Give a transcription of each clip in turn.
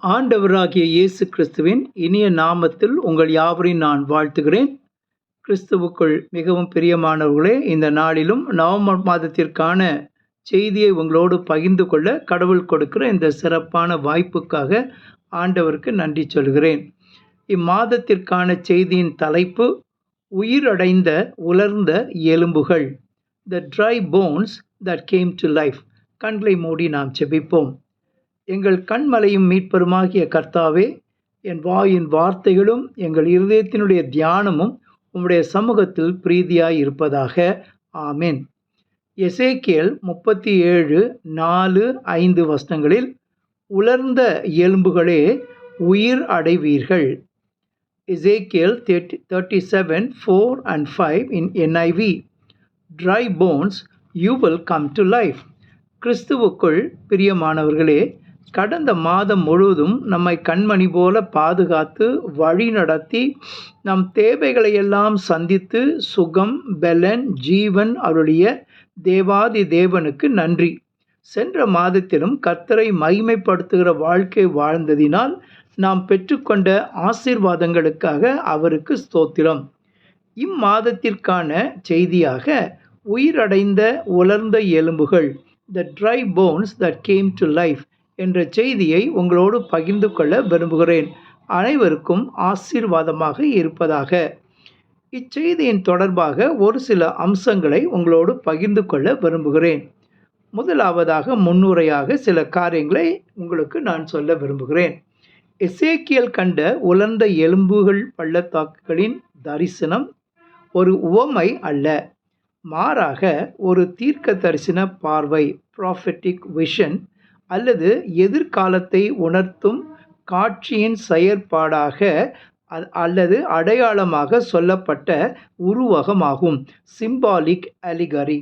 ஆண்டவராகிய இயேசு கிறிஸ்துவின் இனிய நாமத்தில் உங்கள் யாவரையும் நான் வாழ்த்துகிறேன். கிறிஸ்துவுக்குள் மிகவும் பிரியமானவர்களே, இந்த நாளிலும் நவம்பர் மாதத்திற்கான செய்தியை உங்களோடு பகிர்ந்து கொள்ள கடவுள் கொடுக்கிற இந்த சிறப்பான வாய்ப்புக்காக ஆண்டவருக்கு நன்றி சொல்கிறேன். இம்மாதத்திற்கான செய்தியின் தலைப்பு உயிரடைந்த உலர்ந்த எலும்புகள், the dry bones that came to life. கண்களை மூடி நாம் ஜெபிப்போம். எங்கள் கண்மலையும் மீட்பருமாகிய கர்த்தாவே, என் வாயின் வார்த்தைகளும் எங்கள் இருதயத்தினுடைய தியானமும் உம்முடைய சமூகத்தில் பிரீதியாய் இருப்பதாக. ஆமென். எசேக்கியேல் 37:4-5 வசனங்களில், உலர்ந்த எலும்புகளே உயிர் அடைவீர்கள். எசேக்கியேல் 37:4-5 in NIV. Dry bones, you will come to life. கிறிஸ்துவுக்குள் பிரியமானவர்களே, கடந்த மாதம் முழுவதும் நம்மை கண்மணி போல பாதுகாத்து வழி நடத்தி நம் தேவைகளை எல்லாம் சந்தித்து சுகம் பெலன் ஜீவன் அருளிய தேவாதி தேவனுக்கு நன்றி. சென்ற மாதத்திலும் கர்த்தரை மகிமைப்படுத்துகிற வாழ்க்கை வாழ்ந்ததினால் நாம் பெற்றுக்கொண்ட ஆசீர்வாதங்களுக்காக அவருக்கு ஸ்தோத்திரம். இம்மாதத்திற்கான செய்தியாக உயிரடைந்த உலர்ந்த எலும்புகள், the dry bones that came to life என்ற செய்தியை உங்களோடு பகிர்ந்து கொள்ள விரும்புகிறேன். அனைவருக்கும் ஆசீர்வாதமாக இருப்பதாக. இச்செய்தியின் தொடர்பாக ஒரு சில அம்சங்களை உங்களோடு பகிர்ந்து கொள்ள விரும்புகிறேன். முதலாவதாக முன்னுரையாக சில காரியங்களை உங்களுக்கு நான் சொல்ல விரும்புகிறேன். எசேக்கியேல் கண்ட உலர்ந்த எலும்புகள் பள்ளத்தாக்குகளின் தரிசனம் ஒரு உவமை அல்ல, மாறாக ஒரு தீர்க்க தரிசன பார்வை, ப்ராஃபெட்டிக் விஷன், அல்லது எதிர்காலத்தை உணர்த்தும் காட்சியின் செயற்பாடாக அல்லது அடையாளமாக சொல்லப்பட்ட உருவகமாகும், சிம்பாலிக் அலிகரி.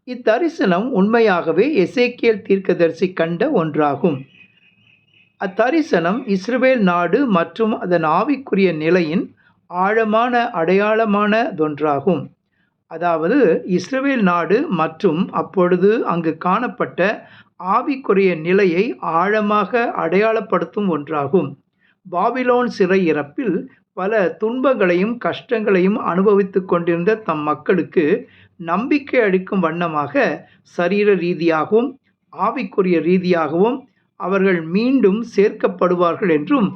இத்தரிசனம் உண்மையாகவே எசேக்கியேல் தீர்க்கதரிசி கண்ட ஒன்றாகும். அத்தரிசனம் இஸ்ரவேல் நாடு மற்றும் அதன் ஆவிக்குரிய நிலையின் ஆழமான அடையாளமானதொன்றாகும். அதாவது இஸ்ரவேல் நாடு மற்றும் அப்பொழுது அங்கு காணப்பட்ட ஆவிக்குரிய நிலையை ஆழமாக அடையாளப்படுத்தும் ஒன்றாகும். பாபிலோன் சிறை இறப்பில் பல துன்பங்களையும் கஷ்டங்களையும் அனுபவித்து கொண்டிருந்த தம் மக்களுக்கு நம்பிக்கை அளிக்கும் வண்ணமாக சரீர ரீதியாகவும் ஆவிக்குரிய ரீதியாகவும் அவர்கள் மீண்டும் சேர்க்கப்படுவார்கள் என்றும்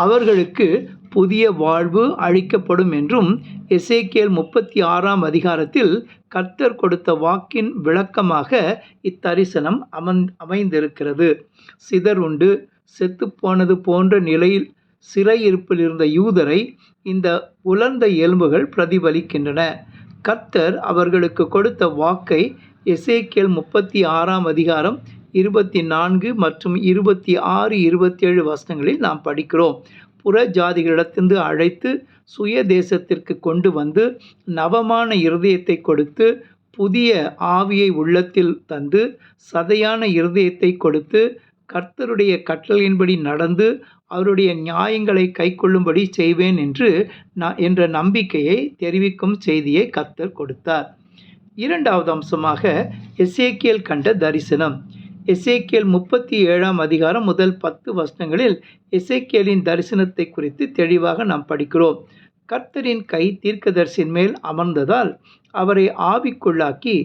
அவர்களுக்கு புதிய வாழ்வு அளிக்கப்படும் என்றும் எசேக்கியேல் 36ஆம் அதிகாரத்தில் கர்த்தர் கொடுத்த வாக்கின் விளக்கமாக இத்தரிசனம் அமைந்திருக்கிறது. சிதறுண்டு செத்துப்போனது போன்ற நிலையில் சிறையிருப்பில் இருந்த யூதரை இந்த உலர்ந்த எலும்புகள் பிரதிபலிக்கின்றன. கர்த்தர் அவர்களுக்கு கொடுத்த வாக்கை எசேக்கியேல் 36ஆம் அதிகாரம் 24 மற்றும் 26-27 வசனங்களில் நாம் படிக்கிறோம். புற ஜாதிகளிடத்திலிருந்து அழைத்து சுய தேசத்திற்கு கொண்டு வந்து நவமான இருதயத்தை கொடுத்து புதிய ஆவியை உள்ளத்தில் தந்து சதையான இருதயத்தை கொடுத்து கர்த்தருடைய கட்டளையின்படி நடந்து அவருடைய நியாயங்களை கைக்கொள்ளும்படி செய்வேன் என்ற நம்பிக்கையை தெரிவிக்கும் செய்தியை கர்த்தர் கொடுத்தார். இரண்டாவது அம்சமாக எசேக்கியேல் கண்ட தரிசனம். எசேக்கியேல் 37ஆம் அதிகாரம் முதல் 10 வசனங்களில் எசேக்கியேலின் தரிசனத்தை குறித்து தெளிவாக நாம் படிக்கிறோம். கர்த்தரின் கை தீர்க்கதரிசியின் மேல் அமர்ந்ததால் அவரை ஆவிக்குள்ளாக்கி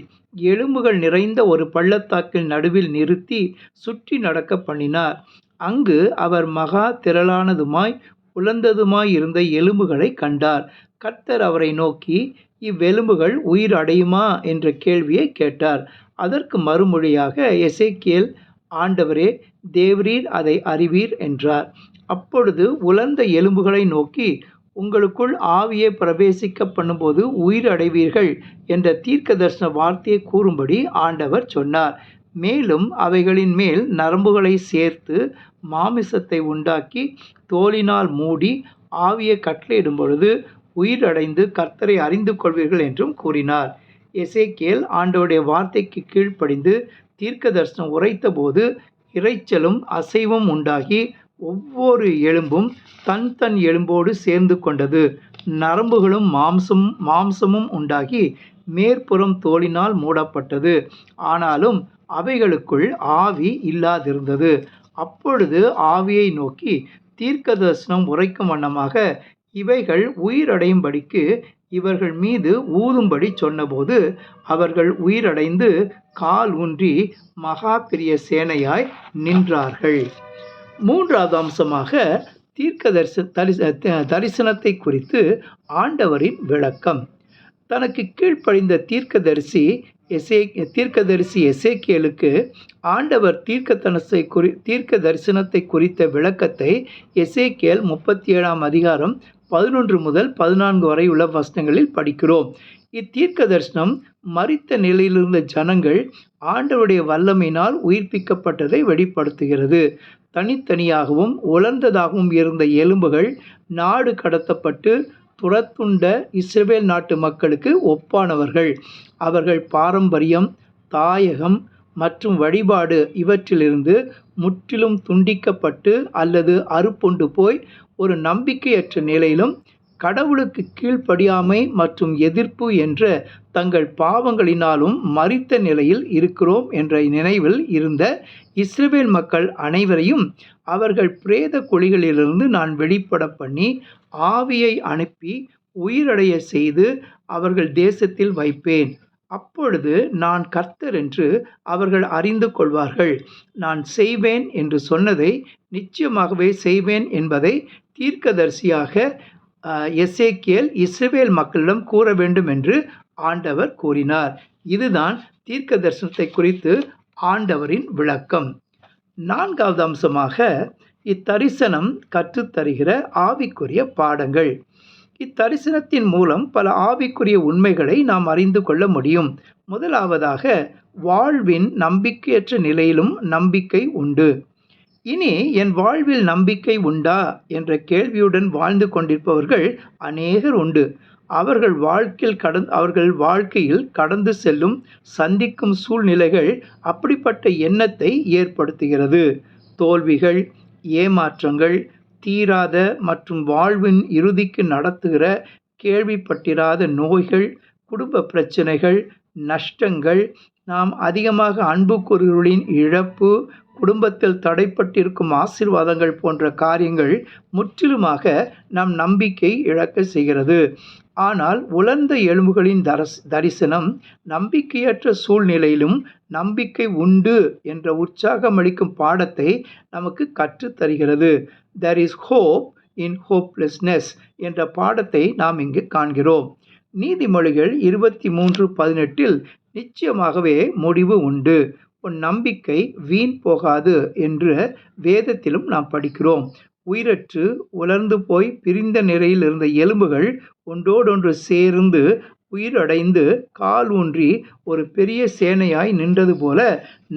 எலும்புகள் நிறைந்த ஒரு பள்ளத்தாக்கில் நடுவில் நிறுத்தி சுற்றி நடக்க பண்ணினார். அங்கு அவர் மகா திரளானதுமாய் உலர்ந்ததுமாய் இருந்த எலும்புகளை கண்டார். கர்த்தர் அவரை நோக்கி, இவ்வெலும்புகள் உயிர் அடையுமா என்ற கேள்வியை கேட்டார். அதற்கு மறுமொழியாக எசேக்கியேல், ஆண்டவரே, தேவரீர் அதை அறிவீர் என்றார். அப்பொழுது உலர்ந்த எலும்புகளை நோக்கி, உங்களுக்குள் ஆவியை பிரவேசிக்க பண்ணும்போது உயிர் அடைவீர்கள் என்ற தீர்க்க தரிசன வார்த்தையை கூறும்படி ஆண்டவர் சொன்னார். மேலும் அவைகளின் மேல் நரம்புகளை சேர்த்து மாமிசத்தை உண்டாக்கி தோலினால் மூடி ஆவியை கட்டளையிடும் பொழுது உயிரடைந்து கர்த்தரை அறிந்து கொள்வீர்கள் என்றும் கூறினார். எசேக்கியேல் ஆண்டவருடைய வார்த்தைக்கு கீழ்ப்படிந்து தீர்க்க தரிசனம் உரைத்த போது இரைச்சலும் அசைவும் உண்டாகி ஒவ்வொரு எலும்பும் தன் எலும்போடு சேர்ந்து கொண்டது. நரம்புகளும் மாம்சமும் உண்டாகி மேற்புறம் தோலினால் மூடப்பட்டது. ஆனாலும் அவைகளுக்குள் ஆவி இல்லாதிருந்தது. அப்பொழுது ஆவியை நோக்கி தீர்க்க தரிசனம் உரைக்கும் வண்ணமாக இவைகள் உயிரடையும்படிக்கு இவர்கள் மீது ஊதும்படி சொன்னபோது அவர்கள் உயிரடைந்து கால் ஊன்றி மகா பெரிய சேனையாய் நின்றார்கள். மூன்றாவது அம்சமாக தரிசனத்தை குறித்து ஆண்டவரின் விளக்கம். தனக்கு கீழ்ப்படிந்த தீர்க்கதரிசி எசேக்கியேலுக்கு ஆண்டவர் தீர்க்க தரிசனத்தை குறித்த விளக்கத்தை எசேக்கியேல் 37 அதிகாரம் 11 முதல் 14 வரை உள்ள வசனங்களில் படிக்கிறோம். இத்தீர்க்க தரிசனம் மரித்த நிலையிலிருந்த ஜனங்கள் ஆண்டவருடைய வல்லமையினால் உயிர்ப்பிக்கப்பட்டதை வெளிப்படுத்துகிறது. தனித்தனியாகவும் உலர்ந்ததாகவும் இருந்த எலும்புகள் நாடு கடத்தப்பட்டு துரத்துண்ட இஸ்ரவேல் நாட்டு மக்களுக்கு ஒப்பானவர்கள். அவர்கள் பாரம்பரியம், தாயகம் மற்றும் வழிபாடு இவற்றிலிருந்து முற்றிலும் துண்டிக்கப்பட்டு அல்லது அறுப்புண்டு போய் ஒரு நம்பிக்கையற்ற நிலையிலும் கடவுளுக்கு கீழ்ப்படியாமை மற்றும் எதிர்ப்பு என்ற தங்கள் பாவங்களினாலும் மரித்த நிலையில் இருக்கிறோம் என்ற நினைவில் இருந்த இஸ்ரவேல் மக்கள் அனைவரையும் அவர்கள் பிரேத குழிகளிலிருந்து நான் வெளிப்பட பண்ணி ஆவியை அனுப்பி உயிரடைய செய்து அவர்கள் தேசத்தில் வைப்பேன். அப்பொழுது நான் கர்த்தர் என்று அவர்கள் அறிந்து கொள்வார்கள். நான் செய்வேன் என்று சொன்னதை நிச்சயமாகவே செய்வேன் என்பதை தீர்க்கதரிசியாக எசேக்கியேல் இஸ்ரவேல் மக்களிடம் கூற வேண்டும் என்று ஆண்டவர் கூறினார். இதுதான் தீர்க்க தரிசனத்தை குறித்து ஆண்டவரின் விளக்கம். நான்காவது அம்சமாக இத்தரிசனம் கற்றுத்தருகிற ஆவிக்குரிய பாடங்கள். இத்தரிசனத்தின் மூலம் பல ஆவிக்குரிய உண்மைகளை நாம் அறிந்து கொள்ள முடியும். முதலாவதாக, வாழ்வின் நம்பிக்கையற்ற நிலையிலும் நம்பிக்கை உண்டு. இனி என் வாழ்வில் நம்பிக்கை உண்டா என்ற கேள்வியுடன் வாழ்ந்து கொண்டிருப்பவர்கள் அநேகர் உண்டு. அவர்கள் வாழ்க்கையில் கடந்து செல்லும் சந்திக்கும் சூழ்நிலைகள் அப்படிப்பட்ட எண்ணத்தை ஏற்படுத்துகிறது. தோல்விகள், ஏமாற்றங்கள், தீராத மற்றும் வாழ்வின் இறுதிக்கு நடத்துகிற கேள்விப்பட்டிராத நோய்கள், குடும்ப பிரச்சனைகள், நஷ்டங்கள், நாம் அதிகமாக அன்புக்குரியவர்களின் இழப்பு, குடும்பத்தில் தடைப்பட்டிருக்கும் ஆசீர்வாதங்கள் போன்ற காரியங்கள் முற்றிலுமாக நம் நம்பிக்கை இழக்க செய்கிறது. ஆனால் உலர்ந்த எலும்புகளின் தரிசனம் நம்பிக்கையற்ற சூழ்நிலையிலும் நம்பிக்கை உண்டு என்ற உற்சாகமளிக்கும் பாடத்தை நமக்கு கற்றுத்தருகிறது. There is hope in hopelessness என்ற பாடத்தை நாம் இங்கு காண்கிறோம். நீதிமொழிகள் 23:18 நிச்சயமாகவே முடிவு உண்டு, உன் நம்பிக்கை வீண் போகாது என்று வேதத்திலும் நாம் படிக்கிறோம். உயிரற்று உலர்ந்து போய் பிரிந்த நிலையில் இருந்த எலும்புகள் ஒன்றோடொன்று சேர்ந்து உயிரடைந்து கால் ஊன்றி ஒரு பெரிய சேனையாய் நின்றது போல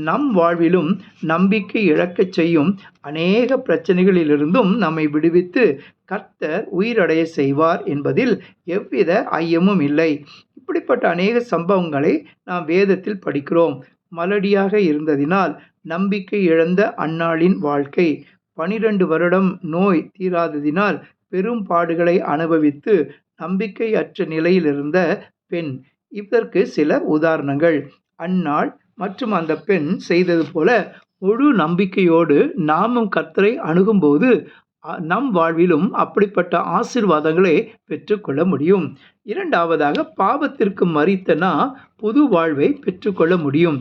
நம் வாழ்விலும் நம்பிக்கை இழக்கச் செய்யும் அநேக பிரச்சனைகளிலிருந்தும் நம்மை விடுவித்து கர்த்தர் உயிரடைய செய்வார் என்பதில் எவ்வித ஐயமும் இல்லை. இப்படிப்பட்ட அநேக சம்பவங்களை நாம் வேதத்தில் படிக்கிறோம். மலடியாக இருந்ததினால் நம்பிக்கை இழந்த அன்னாளின் வாழ்க்கை, 12 வருடம் நோய் தீராததினால் பெரும் பாடுகளை அனுபவித்து நம்பிக்கையற்ற நிலையில் இருந்த பெண். இதற்கு சில உதாரணங்கள். அன்னாள் மற்றும் அந்த பெண் செய்தது போல முழு நம்பிக்கையோடு நாமும் கர்த்தரை அணுகும்போது நம் வாழ்விலும் அப்படிப்பட்ட ஆசீர்வாதங்களை பெற்றுக்கொள்ள முடியும். இரண்டாவதாக, பாவத்திற்கு மரித்தனா புது வாழ்வை பெற்றுக்கொள்ள முடியும்.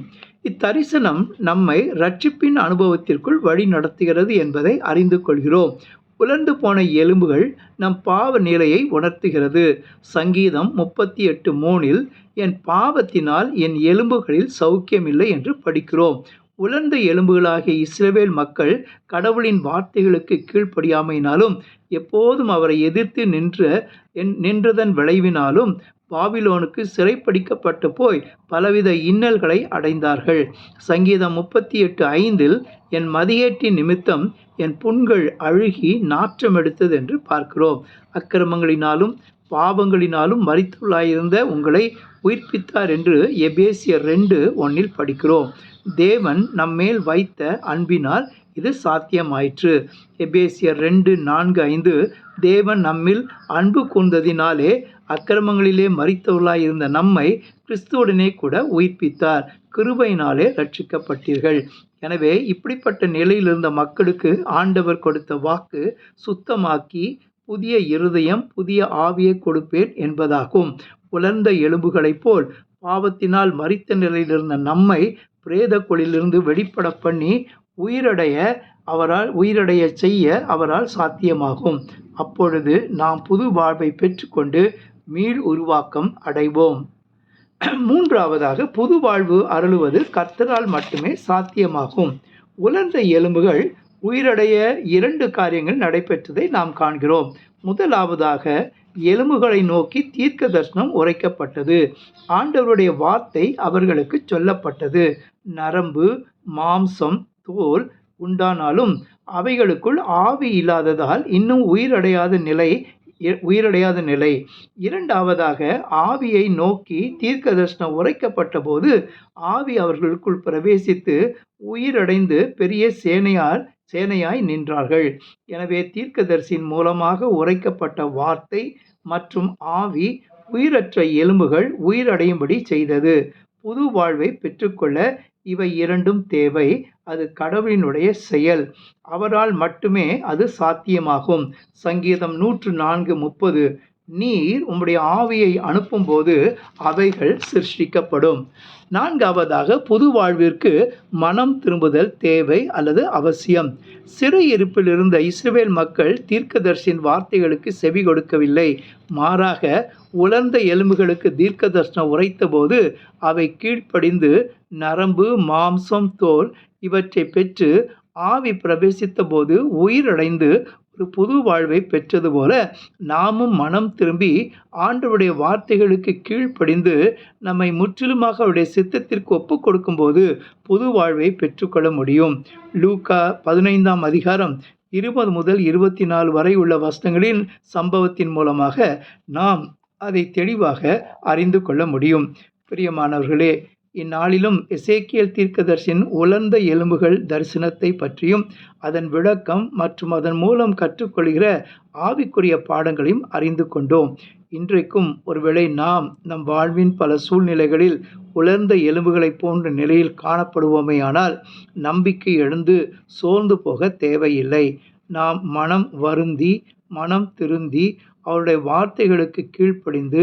இத்தரிசனம் நம்மை இரட்சிப்பின் அனுபவத்திற்குள் வழி நடத்துகிறது என்பதை அறிந்து கொள்கிறோம். உலர்ந்து போன எலும்புகள் நம் பாவ நிலையை உணர்த்துகிறது. சங்கீதம் 38:3 என் பாவத்தினால் என் எலும்புகளில் சௌக்கியமில்லை என்று படிக்கிறோம். உலர்ந்த எலும்புகளாகிய இஸ்ரவேல் மக்கள் கடவுளின் வார்த்தைகளுக்கு கீழ்ப்படியாமையினாலும் எப்போதும் அவரை எதிர்த்து நின்றதன் விளைவினாலும் பாபிலோனுக்கு சிறைப்பிடிக்கப்பட்டு போய் பலவித இன்னல்களை அடைந்தார்கள். சங்கீதம் 38:5 என் மதியேட்டின் நிமித்தம் என் புண்கள் அழுகி நாற்றம் எடுத்தது என்று பார்க்கிறோம். அக்கிரமங்களினாலும் பாவங்களினாலும் மரித்துள்ளாயிருந்த உங்களை உயிர்ப்பித்தார் என்று எபேசியர் 2:1 படிக்கிறோம். தேவன் நம்மேல் வைத்த அன்பினால் இது சாத்தியமாயிற்று. எபேசியர் 2:4-5 தேவன் நம்மில் அன்பு கூர்ந்ததினாலே அக்கிரமங்களிலே மரித்தவர்களாயிருந்த நம்மை கிறிஸ்துவுடனே கூட உயிர்ப்பித்தார், கிருபையினாலே ரட்சிக்கப்பட்டீர்கள். எனவே இப்படிப்பட்ட நிலையில் இருந்த மக்களுக்கு ஆண்டவர் கொடுத்த வாக்கு சுத்தமாக்கி புதிய இருதயம் புதிய ஆவியை கொடுப்பேன் என்பதாகும். உலர்ந்த எலும்புகளைப் போல் பாவத்தினால் மரித்த நிலையில் இருந்த நம்மை பிரேத குழியிலிருந்து வெளிப்பட பண்ணி உயிரடைய செய்ய அவரால் சாத்தியமாகும். அப்பொழுது நாம் புது வாழ்வை பெற்றுக்கொண்டு மீள் உருவாக்கம் அடைவோம். மூன்றாவதாக, புது வாழ்வு அருளுவது கர்த்தரால் மட்டுமே சாத்தியமாகும். உலர்ந்த எலும்புகள் உயிரடைய 2 காரியங்கள் நடைபெற்றதை நாம் காண்கிறோம். முதலாவதாக, எலும்புகளை நோக்கி தீர்க்க தரிசனம் உரைக்கப்பட்டது. ஆண்டவருடைய வார்த்தை அவர்களுக்கு சொல்லப்பட்டது. நரம்பு, மாம்சம், தோல் உண்டானாலும் அவைகளுக்குள் ஆவி இல்லாததால் இன்னும் உயிரடையாத நிலை. இரண்டாவதாக, ஆவியை நோக்கி தீர்க்க தரிசனம் உரைக்கப்பட்ட போது ஆவி அவர்களுக்குள் பிரவேசித்து உயிரடைந்து பெரிய சேனையாய் நின்றார்கள். எனவே தீர்க்கதரிசியின் மூலமாக உரைக்கப்பட்ட வார்த்தை மற்றும் ஆவி உயிரற்ற எலும்புகள் உயிரடையும்படி செய்தது. புது வாழ்வை பெற்றுக்கொள்ள இவை 2ம் தேவை. அது கடவுளினுடைய செயல். அவரால் மட்டுமே அது சாத்தியமாகும். சங்கீதம் 104:30, நீர் உம்முடைய ஆவியை அனுப்பும்போது அவைகள் சிருஷ்டிக்கப்படும். நான்காவதாக, புது வாழ்விற்கு மனம் திரும்புதல் தேவை அல்லது அவசியம். சிறையிருப்பில் இருந்த இஸ்ரவேல் மக்கள் தீர்க்கதரிசியின் வார்த்தைகளுக்கு செவி கொடுக்கவில்லை. மாறாக உலர்ந்த எலும்புகளுக்கு தீர்க்க தரிசனம் உரைத்த போது அவை கீழ்ப்படிந்து நரம்பு, மாம்சம், தோல் இவற்றை பெற்று ஆவி பிரவேசித்த போது உயிரடைந்து ஒரு புது வாழ்வை பெற்றது போல நாமும் மனம் திரும்பி ஆண்டவருடைய வார்த்தைகளுக்கு கீழ்ப்படிந்து நம்மை முற்றிலுமாக அவருடைய சித்தத்திற்கு ஒப்புக் கொடுக்கும்போது புது வாழ்வை பெற்றுக்கொள்ள முடியும். லூக்கா 15ஆம் அதிகாரம் 20 முதல் 24 வரை உள்ள வசனங்களின் சம்பவத்தின் மூலமாக நாம் அதை தெளிவாக அறிந்து கொள்ள முடியும். பிரியமானவர்களே, இந்நாளிலும் எசேக்கியேல் தீர்க்கதரிசியின் உலர்ந்த எலும்புகள் தரிசனத்தை பற்றியும் அதன் விளக்கம் மற்றும் அதன் மூலம் கற்றுக்கொள்கிற ஆவிக்குரிய பாடங்களையும் அறிந்து கொண்டோம். இன்றைக்கும் ஒருவேளை நாம் நம் வாழ்வின் பல சூழ்நிலைகளில் உலர்ந்த எலும்புகளைப் போன்ற நிலையில் காணப்படுவோமேயானால் நம்பிக்கை எழுந்து சோர்ந்து போக தேவையில்லை. நாம் மனம் வருந்தி மனம் திருந்தி அவருடைய வார்த்தைகளுக்கு கீழ்ப்படிந்து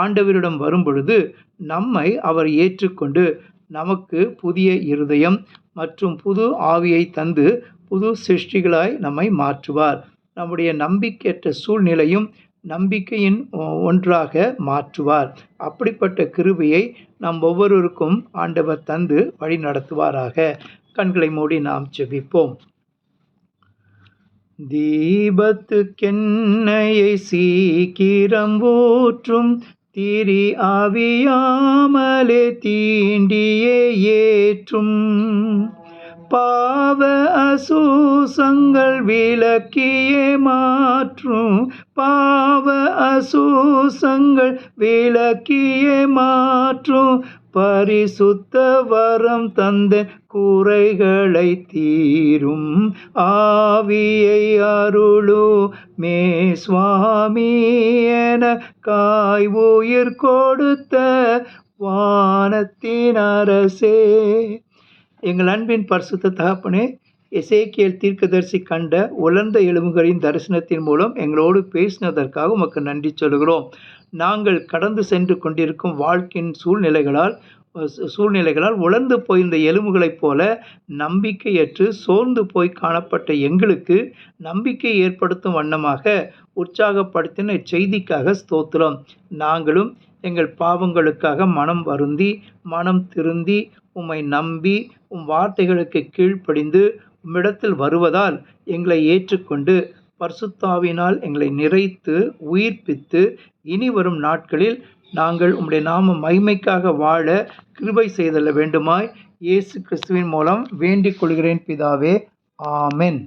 ஆண்டவரிடம் வரும் பொழுது நம்மை அவர் ஏற்றுக்கொண்டு நமக்கு புதிய இருதயம் மற்றும் புது ஆவியை தந்து புது சிருஷ்டிகளாய் நம்மை மாற்றுவார். நம்முடைய நம்பிக்கையற்ற சூழ்நிலையும் நம்பிக்கையின் ஒன்றாக மாற்றுவார். அப்படிப்பட்ட கிருபையை நம் ஒவ்வொருவருக்கும் ஆண்டவர் தந்து வழி நடத்துவாராக. கண்களை மூடி நாம் ஜெபிப்போம். தீபத்துக்கெண்ணையை சீக்கிரம் ஊற்றும் திரி ஆவியாமலே தீண்டியே ஏற்றும் பாவ அசூசங்கள் விலக்கியே மாற்றும் பாவ அசூசங்கள் விலக்கியே மாற்றும் பரிசுத்த வரம் தந்த குறைகளை தீரும் ஆவியை அருளோ மே சுவாமி என காய் உயிர் கொடுத்த வானத்தின் அரசே. எங்கள் அன்பின் பரிசுத்த தகப்பனே, எசேக்கியேல் தீர்க்கதரிசி கண்ட உலர்ந்த எலும்புகளின் தரிசனத்தின் மூலம் எங்களோடு பேசினதற்காக உமக்கு நன்றி சொல்கிறோம். நாங்கள் கடந்து சென்று கொண்டிருக்கும் வாழ்க்கையின் சூழ்நிலைகளால் உலர்ந்து போயிருந்த எலும்புகளைப் போல நம்பிக்கையற்று சோர்ந்து போய் காணப்பட்ட எங்களுக்கு நம்பிக்கை ஏற்படுத்தும் வண்ணமாக உற்சாகப்படுத்தின செய்திக்காக ஸ்தோத்திரம். நாங்களும் எங்கள் பாவங்களுக்காக மனம் வருந்தி மனம் திருந்தி உம்மை நம்பி உம் வார்த்தைகளுக்கு கீழ்ப்படிந்து உம்மிடத்தில் வருவதால் எங்களை ஏற்றுக்கொண்டு பரிசுத்தாவினால் எங்களை நிறைத்து உயிர்ப்பித்து இனி வரும் நாட்களில் நாங்கள் உம்முடைய நாம மகிமைக்காக வாழ கிருபை செய்தல்ல வேண்டுமாய் இயேசு கிறிஸ்துவின் மூலம் வேண்டிக் கொள்கிறேன் பிதாவே. ஆமென்.